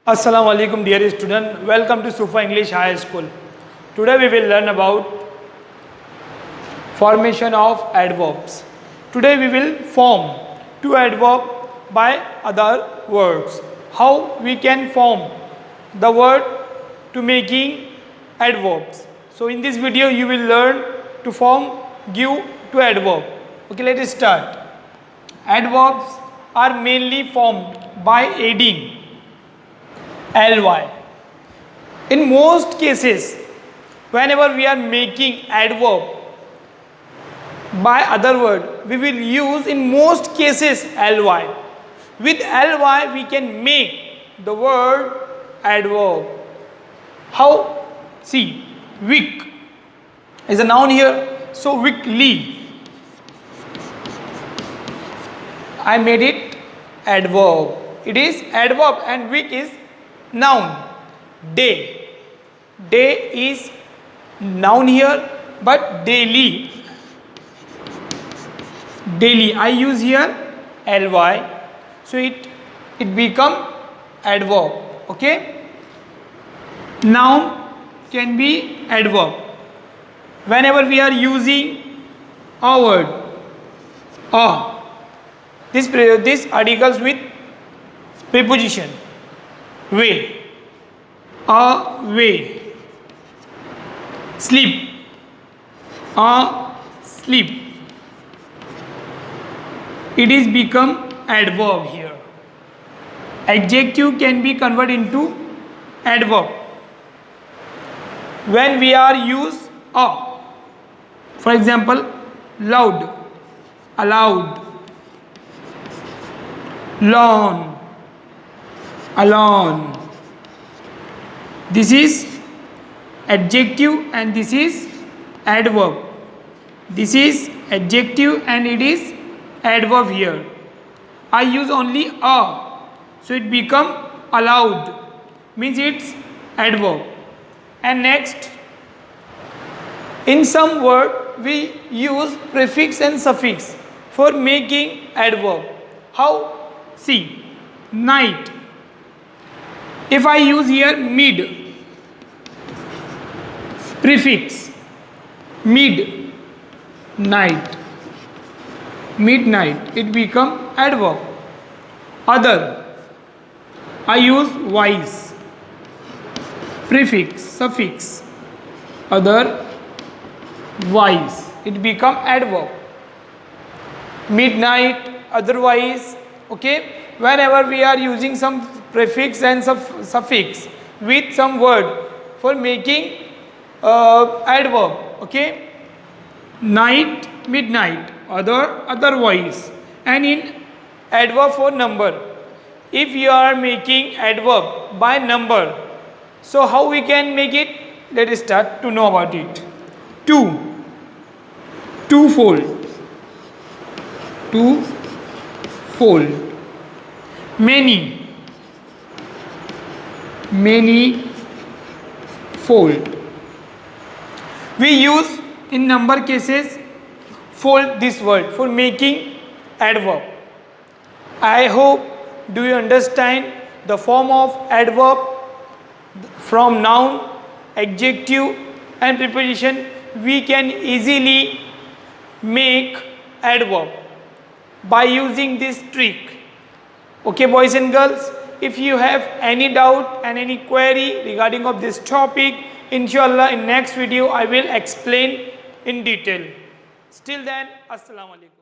Assalamu alaikum dear student, welcome to Sufa English High School. Today we will learn about formation of adverbs. Today we will form two adverbs by other words. How we can form the word to making adverbs. So in this video you will learn to give two adverb. Okay, let us start. Adverbs are mainly formed by adding ly. In most cases, whenever we are making adverb by other word, we will use in most cases ly. With ly, we can make the word adverb. How? See, week is a noun here, so weekly. I made it adverb. It is adverb and week is noun. Day is noun here, but daily I use here ly, so it become adverb. Okay, noun can be adverb whenever we are using a word this articles with preposition way, way, sleep, sleep, it is become adverb here. Adjective can be converted into adverb when we are use a. For example, loud, allowed, lawn, alone. This is adjective and this is adverb. This is adjective and it is adverb here. I use only a, so it become allowed, means it's adverb. And next, in some word we use prefix and suffix for making adverb. How? See, night. If I use here mid, prefix, mid, night, midnight, it become adverb. Other, I use wise, prefix, suffix, other, wise, it become adverb. Midnight, otherwise. Okay, whenever we are using some prefix and suffix with some word for making adverb. Okay, night, midnight, otherwise. And in adverb for number, if you are making adverb by number, so how we can make it? Let us start to know about it. Twofold, many, fold. We use in number cases fold this word for making adverb. I hope do you understand the form of adverb from noun, adjective and preposition. We can easily make adverb by using this trick. Okay, boys and girls, if you have any doubt and any query regarding of this topic, inshallah in next video I will explain in detail. Still then, Assalamu alaikum.